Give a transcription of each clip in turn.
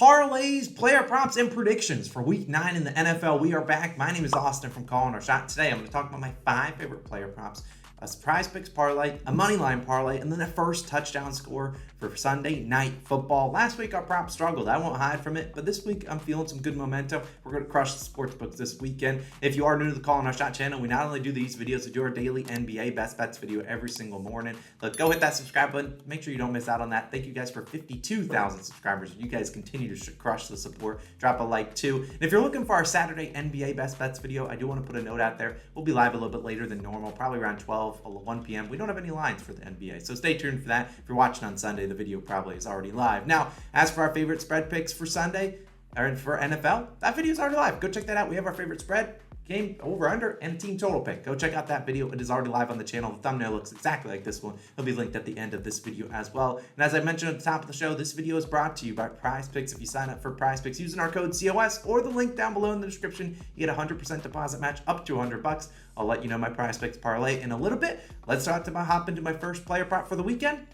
Parlays, player props, and predictions for week 9 in the NFL. We are back. My name is Austin from Calling Our Shot. Today I'm going to talk about my 5 favorite player props, a PrizePicks Parlay, a Moneyline Parlay, and then a first touchdown score for Sunday Night Football. Last week our props struggled. I won't hide from it, but this week I'm feeling some good momentum. We're going to crush the sportsbooks this weekend. If you are new to the Calling Our Shot channel, we not only do these videos, we do our daily NBA best bets video every single morning. Go hit that subscribe button. Make sure you don't miss out on that. Thank you guys for 52,000 subscribers. You guys continue to crush the support. Drop a like too. And if you're looking for our Saturday NBA best bets video, I do want to put a note out there. We'll be live a little bit later than normal, probably around 12 or 1 p.m. We don't have any lines for the NBA, so stay tuned for that. If you're watching on Sunday, the video probably is already live. Now, as for our favorite spread picks for Sunday, or for NFL, that video is already live. Go check that out. We have our favorite spread, game, over, under, and team total pick. Go check out that video. It is already live on the channel. The thumbnail looks exactly like this one. It'll be linked at the end of this video as well. And as I mentioned at the top of the show, this video is brought to you by PrizePicks. If you sign up for PrizePicks using our code COS or the link down below in the description, you get a 100% deposit match up to $100. I'll let you know my PrizePicks parlay in a little bit. Let's hop into my first player prop for the weekend.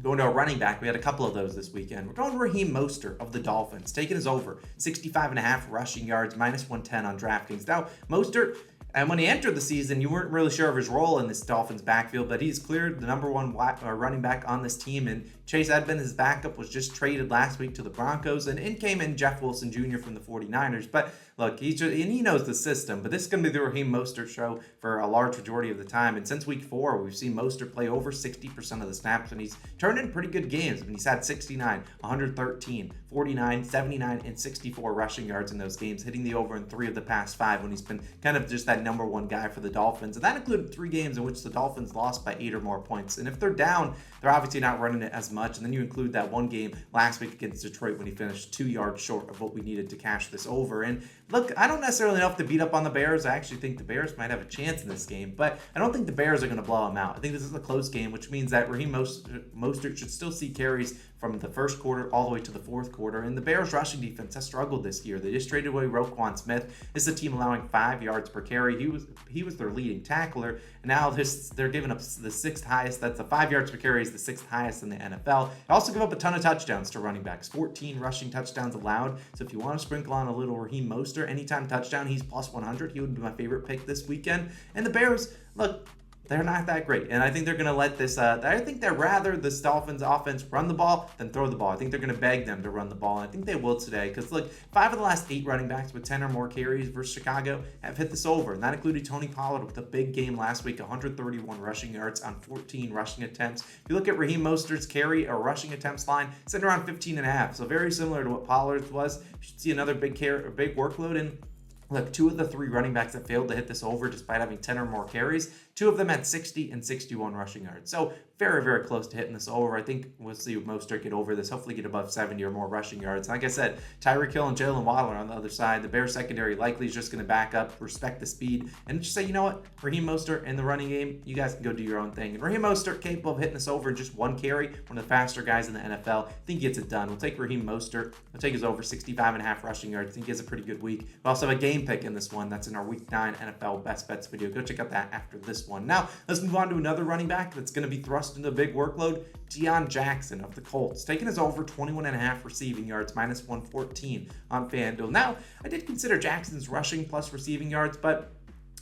Going to a running back. We had a couple of those this weekend. We're going to Raheem Mostert of the Dolphins, taking his over 65.5 rushing yards, minus 110 on DraftKings. Now, Mostert, and when he entered the season, you weren't really sure of his role in this Dolphins backfield, but he's cleared the number one running back on this team. And Chase Edmonds, his backup, was just traded last week to the Broncos, and in came in Jeff Wilson Jr. from the 49ers. But look, he knows the system, but this is going to be the Raheem Mostert show for a large majority of the time. And since week 4, we've seen Mostert play over 60% of the snaps, and he's turned in pretty good games. I mean, he's had 69, 113, 49, 79, and 64 rushing yards in those games, hitting the over in 3 of the past 5 when he's been kind of just that number one guy for the Dolphins. And that included 3 games in which the Dolphins lost by 8 or more points. And if they're down, they're obviously not running it as much. And then you include that one game last week against Detroit when he finished 2 yards short of what we needed to cash this over. And look, I don't necessarily know if to beat up on the Bears. I actually think the Bears might have a chance in this game, but I don't think the Bears are going to blow them out. I think this is a close game, which means that Raheem Mostert should still see carries from the first quarter all the way to the fourth quarter. And the Bears rushing defense has struggled this year. They just traded away Roquan Smith. This is a team allowing 5 yards per carry. He was their leading tackler. And now they're giving up the 6th highest. That's the 5 yards per carry is the 6th highest in the NFL. They also give up a ton of touchdowns to running backs. 14 rushing touchdowns allowed. So if you want to sprinkle on a little Raheem Mostert, anytime touchdown, he's plus 100. He would be my favorite pick this weekend. And the Bears, look, they're not that great. And I think they're going to let this, I think they'd rather the Dolphins offense run the ball than throw the ball. I think they're going to beg them to run the ball. And I think they will today. Because look, 5 of the last 8 running backs with 10 or more carries versus Chicago have hit this over. And that included Tony Pollard with a big game last week, 131 rushing yards on 14 rushing attempts. If you look at Raheem Mostert's carry or rushing attempts line, it's sitting around 15.5. So very similar to what Pollard's was. You should see another big workload. And look, 2 of the 3 running backs that failed to hit this over despite having 10 or more carries, 2 of them had 60 and 61 rushing yards. So very, very close to hitting this over. I think we'll see Mostert get over this, hopefully get above 70 or more rushing yards. Like I said, Tyreek Hill and Jalen Waddle are on the other side. The Bears secondary likely is just going to back up, respect the speed, and just say, you know what, Raheem Mostert in the running game, you guys can go do your own thing. And Raheem Mostert capable of hitting this over in just 1 carry, one of the faster guys in the NFL. I think he gets it done. We'll take Raheem Mostert. We'll take his over 65.5 rushing yards. I think he has a pretty good week. We also have a game pick in this one. That's in our Week 9 NFL Best Bets video. Go check out that after this one. Now, let's move on to another running back that's going to be thrust into a big workload. Dion Jackson of the Colts, taking his over 21.5 receiving yards, minus 114 on FanDuel. Now, I did consider Jackson's rushing plus receiving yards, but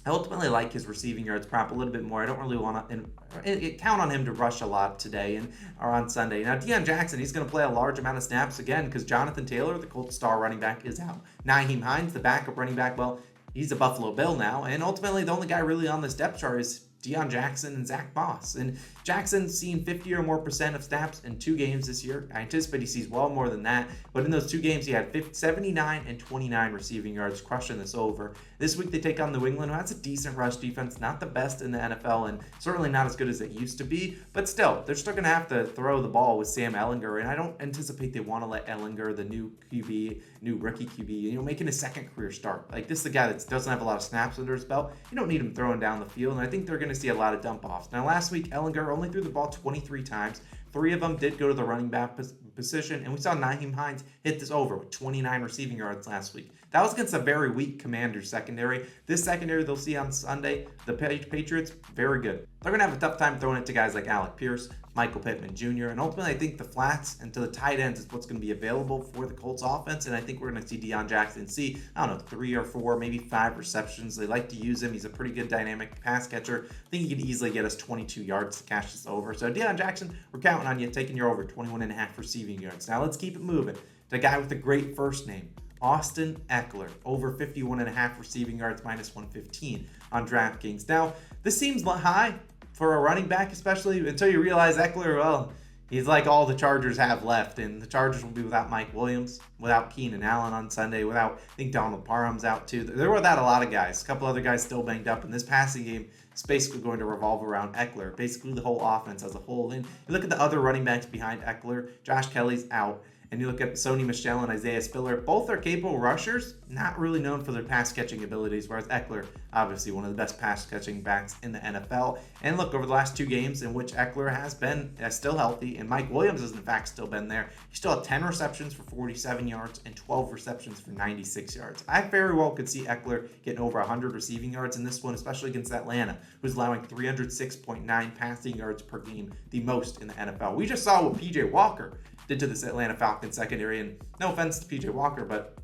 I ultimately like his receiving yards prop a little bit more. I don't really want to count on him to rush a lot today or on Sunday. Now, Dion Jackson, he's going to play a large amount of snaps again because Jonathan Taylor, the Colts star running back, is out. Nyheim Hines, the backup running back, well, he's a Buffalo Bill now. And ultimately, the only guy really on this depth chart is Dion Jackson and Zach Moss. And Jackson's seen 50 or more percent of snaps in 2 games this year. I anticipate he sees well more than that. But in those 2 games, he had 79 and 29 receiving yards, crushing this over. This week, they take on New England, who has a decent rush defense, not the best in the NFL, and certainly not as good as it used to be. But still, they're still going to have to throw the ball with Sam Ehlinger, and I don't anticipate they want to let Ehlinger, the new QB, new rookie QB, making his 2nd career start. Like, this is the guy that doesn't have a lot of snaps under his belt. You don't need him throwing down the field, and I think they're going to see a lot of dump offs. Now, last week, Ehlinger only threw the ball 23 times. 3 of them did go to the running back position, and we saw Nyheim Hines hit this over with 29 receiving yards last week. That was against a very weak Commanders secondary. This secondary they'll see on Sunday, the Patriots, very good. They're going to have a tough time throwing it to guys like Alec Pierce, Michael Pittman Jr. And ultimately, I think the flats and to the tight ends is what's going to be available for the Colts offense. And I think we're going to see Dion Jackson see, I don't know, 3 or 4, maybe 5 receptions. They like to use him. He's a pretty good dynamic pass catcher. I think he could easily get us 22 yards to cash this over. So Dion Jackson, we're counting on you taking your over 21.5 receiving yards. Now let's keep it moving. The guy with a great first name, Austin Ekeler, over 51.5 receiving yards, minus 115 on DraftKings. Now, this seems high for a running back, especially until you realize Ekeler, well, he's like all the Chargers have left, and the Chargers will be without Mike Williams, without Keenan Allen on Sunday, without, I think Donald Parham's out too. They're without a lot of guys. A couple other guys still banged up, and this passing game is basically going to revolve around Ekeler, basically the whole offense as a whole. And you look at the other running backs behind Ekeler, Josh Kelly's out. And you look at Sony Michel and Isaiah Spiller, both are capable rushers, not really known for their pass-catching abilities, whereas Ekeler, obviously one of the best pass-catching backs in the NFL. And look, over the last 2 games in which Ekeler has been still healthy, and Mike Williams has in fact still been there, he still had 10 receptions for 47 yards and 12 receptions for 96 yards. I very well could see Ekeler getting over 100 receiving yards in this one, especially against Atlanta, who's allowing 306.9 passing yards per game, the most in the NFL. We just saw what P.J. Walker did to this Atlanta Falcons secondary, and no offense to P.J. Walker, but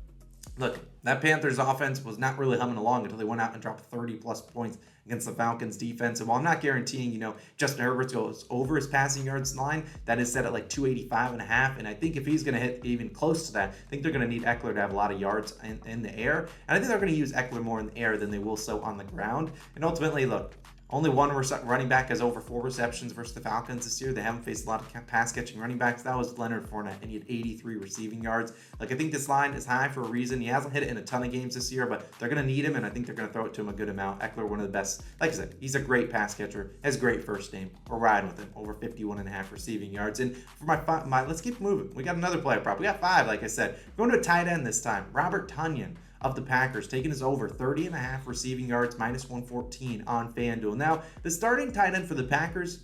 look, that Panthers offense was not really humming along until they went out and dropped 30-plus points against the Falcons defense. And while I'm not guaranteeing, Justin Herbert goes over his passing yards line, that is set at like 285.5, and I think if he's going to hit even close to that, I think they're going to need Ekeler to have a lot of yards in the air, and I think they're going to use Ekeler more in the air than they will so on the ground. And ultimately, look, only one running back has over 4 receptions versus the Falcons this year. They haven't faced a lot of pass-catching running backs. That was Leonard Fournette, and he had 83 receiving yards. Like, I think this line is high for a reason. He hasn't hit it in a ton of games this year, but they're going to need him, and I think they're going to throw it to him a good amount. Ekeler, one of the best. Like I said, he's a great pass catcher, has great first name. We're riding with him, over 51.5 receiving yards. And for my let's keep moving. We got another player prop. We got 5, like I said. We're going to a tight end this time. Robert Tonyan of the Packers, taking his over 30.5 receiving yards, minus 114 on FanDuel. Now, the starting tight end for the Packers,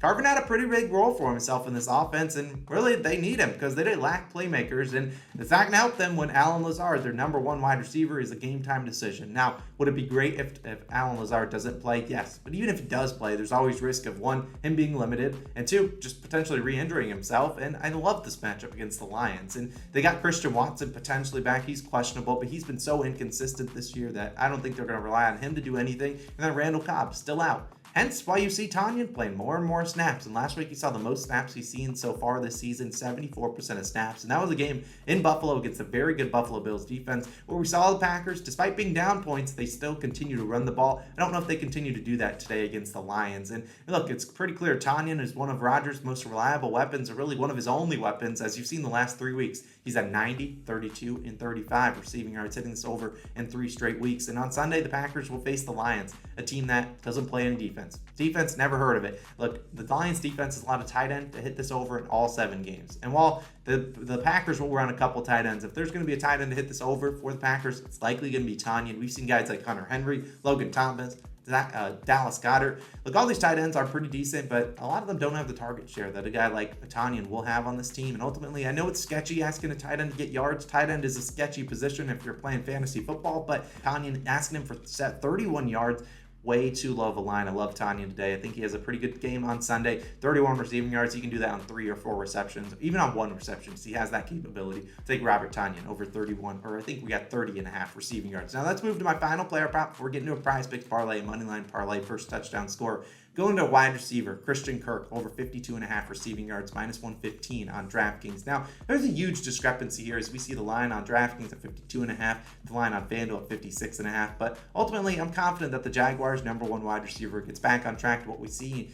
carving out a pretty big role for himself in this offense, and really they need him because they lack playmakers, and it's not going to help them when Allen Lazard, their number 1 wide receiver, is a game-time decision. Now, would it be great if Allen Lazard doesn't play? Yes, but even if he does play, there's always risk of 1, him being limited, and 2, just potentially re-injuring himself, and I love this matchup against the Lions. And they got Christian Watson potentially back. He's questionable, but he's been so inconsistent this year that I don't think they're going to rely on him to do anything. And then Randall Cobb, still out. Hence why you see Tonyan playing more and more snaps. And last week you saw the most snaps he's seen so far this season, 74% of snaps. And that was a game in Buffalo against a very good Buffalo Bills defense where we saw the Packers, despite being down points, they still continue to run the ball. I don't know if they continue to do that today against the Lions. And look, it's pretty clear Tonyan is one of Rodgers' most reliable weapons, or really one of his only weapons, as you've seen the last 3 weeks. He's at 90, 32, and 35 receiving yards, hitting this over in 3 straight weeks. And on Sunday, the Packers will face the Lions, a team that doesn't play any defense. Defense, never heard of it. Look, the Lions defense is allowed a tight end to hit this over in all 7 games. And while the Packers will run a couple tight ends, if there's going to be a tight end to hit this over for the Packers, it's likely going to be Tonyan. We've seen guys like Hunter Henry, Logan Thomas, Dallas Goedert. Look, all these tight ends are pretty decent, but a lot of them don't have the target share that a guy like Tonyan will have on this team. And ultimately, I know it's sketchy asking a tight end to get yards. Tight end is a sketchy position if you're playing fantasy football, but Tonyan, asking him for 31 yards, way too low of a line. I love Tonyan today. I think he has a pretty good game on Sunday. 31 receiving yards. He can do that on 3 or 4 receptions, even on 1 reception. So he has that capability. Take Robert Tonyan over 31, or I think we got 30.5 receiving yards. Now let's move to my final player prop before getting to a PrizePicks Parlay, Moneyline Parlay, first touchdown score. Going to a wide receiver, Christian Kirk, over 52.5 receiving yards, minus 115 on DraftKings. Now, there's a huge discrepancy here as we see the line on DraftKings at 52.5, the line on FanDuel at 56.5. But ultimately, I'm confident that the Jaguars' number 1 wide receiver gets back on track to what we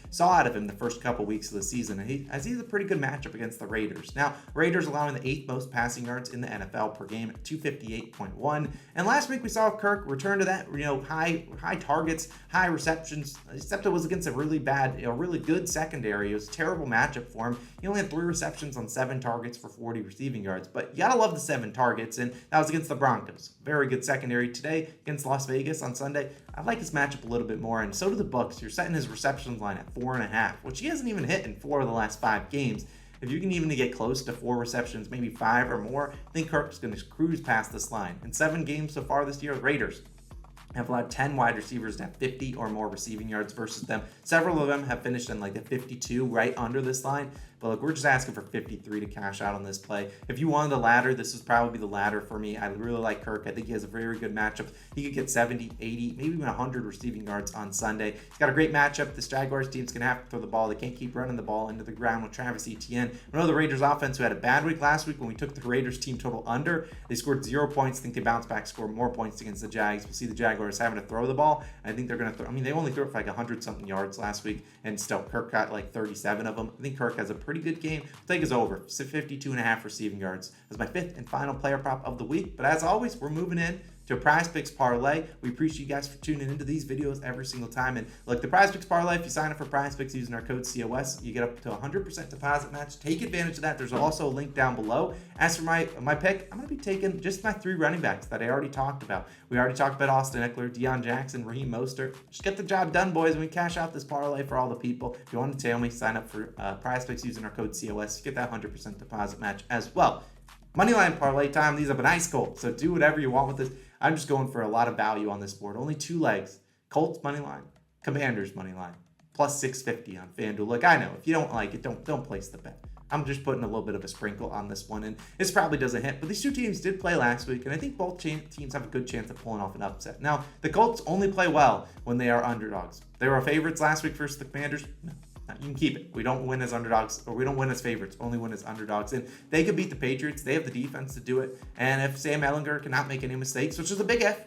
saw out of him the first couple weeks of the season. And he's a pretty good matchup against the Raiders. Now, Raiders allowing the 8th most passing yards in the NFL per game at 258.1. And last week we saw Kirk return to that, high targets, high receptions, except it was against a really bad, really good secondary. It was a terrible matchup for him. He only had 3 receptions on 7 targets for 40 receiving yards, but you gotta love the 7 targets, and that was against the Broncos. Very good secondary today against Las Vegas on Sunday. I like his matchup a little bit more, and so do the Bucs. You're setting his receptions line at 4.5, which he hasn't even hit in 4 of the last 5 games. If you can even get close to 4 receptions, maybe 5 or more, I think Kirk's going to cruise past this line. In 7 games so far this year, Raiders have allowed 10 wide receivers to have 50 or more receiving yards versus them. Several of them have finished in like the 52, right under this line. But look, we're just asking for 53 to cash out on this play. If you wanted a ladder, this would probably be the ladder for me. I really like Kirk. I think he has a very good matchup. He could get 70, 80, maybe even 100 receiving yards on Sunday. He's got a great matchup. This Jaguars team's going to have to throw the ball. They can't keep running the ball into the ground with Travis Etienne. We know the Raiders offense, who had a bad week last week when we took the Raiders team total under. They scored 0 points. I think they bounced back, scored more points against the Jags. We'll see the Jaguars having to throw the ball. I think they're going to throw. I mean, they only threw it for like 100-something yards last week, and still Kirk got like 37 of them. I think Kirk has a pretty good game. Take is over. 52.5 receiving yards as my fifth and final player prop of the week. But as always, we're moving in to a PrizePicks Parlay. We appreciate you guys for tuning into these videos every single time. And look, the PrizePicks Parlay, if you sign up for PrizePicks using our code COS, you get up to 100% deposit match. Take advantage of that. There's also a link down below. As for my pick, I'm going to be taking just my 3 running backs that I already talked about. We already talked about Austin Ekeler, Dion Jackson, Raheem Mostert. Just get the job done, boys, and we cash out this parlay for all the people. If you want to tail me, sign up for PrizePicks using our code COS. You get that 100% deposit match as well. Moneyline parlay time. These have been ice cold, so do whatever you want with this. I'm just going for a lot of value on this board. Only 2 legs. Colts money line, Commanders money line, plus 650 on FanDuel. Look, I know if you don't like it, don't place the bet. I'm just putting a little bit of a sprinkle on this one, and this probably doesn't hit. But these 2 teams did play last week, and I think both teams have a good chance of pulling off an upset. Now, the Colts only play well when they are underdogs. They were favorites last week versus the Commanders. No. You can keep it. We don't win as underdogs, or we don't win as favorites, only win as underdogs. And they could beat the Patriots. They have the defense to do it. And if Sam Ehlinger cannot make any mistakes, which is a big if,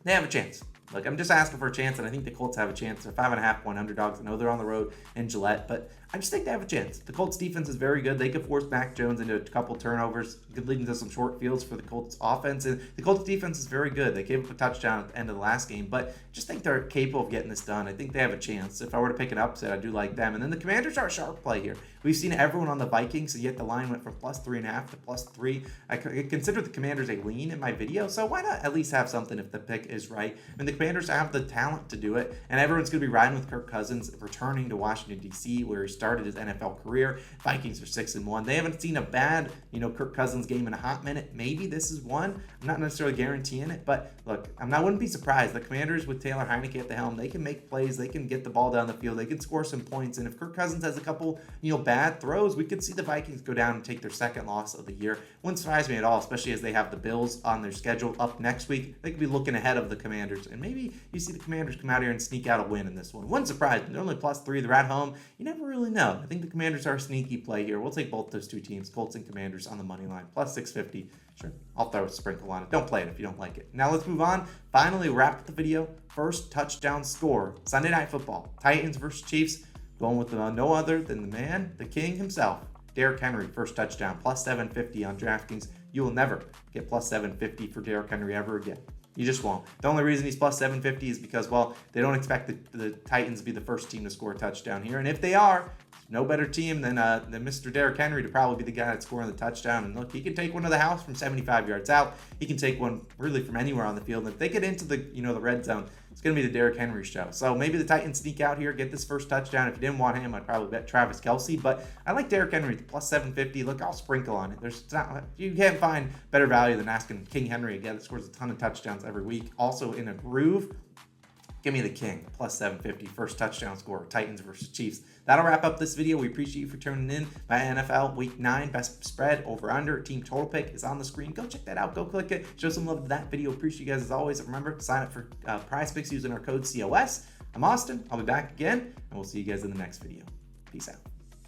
they have a chance. Look, I'm just asking for a chance, and I think the Colts have a chance. They're 5.5-point underdogs. I know they're on the road in Gillette, but I just think they have a chance. The Colts defense is very good. They could force Mac Jones into a couple turnovers, could lead into some short fields for the Colts offense. And the Colts defense is very good. They gave up a touchdown at the end of the last game, but I just think they're capable of getting this done. I think they have a chance. If I were to pick an upset, I do like them. And then the Commanders are a sharp play here. We've seen everyone on the Vikings, and yet the line went from plus 3.5 to plus 3. I consider the Commanders a lean in my video, so why not at least have something if the pick is right? I mean, the Commanders have the talent to do it, and everyone's going to be riding with Kirk Cousins returning to Washington, D.C., where he started his NFL career. Vikings are 6-1. They haven't seen a bad, Kirk Cousins game in a hot minute. Maybe this is one. I'm not necessarily guaranteeing it, but look, wouldn't be surprised. The Commanders with Taylor Heineke at the helm, they can make plays. They can get the ball down the field. They can score some points, and if Kirk Cousins has a couple, bad throws, we could see the Vikings go down and take their second loss of the year. Wouldn't surprise me at all, especially as they have the Bills on their schedule up next week. They could be looking ahead of the Commanders, and maybe you see the Commanders come out here and sneak out a win in this one. Wouldn't surprise me. They're only plus 3. They're at home. You never really know. I think the Commanders are a sneaky play here. We'll take both those 2 teams, Colts and Commanders, on the money line, plus 650. Sure, I'll throw a sprinkle on it. Don't play it if you don't like it. Now let's move on. Finally, wrap up the video. First touchdown score. Sunday Night Football. Titans versus Chiefs. Going with no other than the man, the king himself, Derrick Henry. First touchdown, plus 750 on DraftKings. You will never get plus 750 for Derrick Henry ever again. You just won't. The only reason he's plus 750 is because, well, they don't expect the Titans to be the first team to score a touchdown here. And if they are, no better team than Mr. Derrick Henry to probably be the guy that's scoring the touchdown. And look, he can take one to the house from 75 yards out. He can take one really from anywhere on the field. And if they get into the the red zone, it's going to be the Derrick Henry show. So maybe the Titans sneak out here, get this first touchdown. If you didn't want him, I'd probably bet Travis Kelce. But I like Derrick Henry plus 750. Look, I'll sprinkle on it. You can't find better value than asking King Henry, a guy that scores a ton of touchdowns every week. Also in a groove. Give me the king, plus 750, first touchdown score, Titans versus Chiefs. That'll wrap up this video. We appreciate you for tuning in. My NFL Week 9 best spread, over-under, team total pick is on the screen. Go check that out. Go click it. Show some love to that video. Appreciate you guys as always. Remember to sign up for PrizePicks using our code COS. I'm Austin. I'll be back again, and we'll see you guys in the next video. Peace out.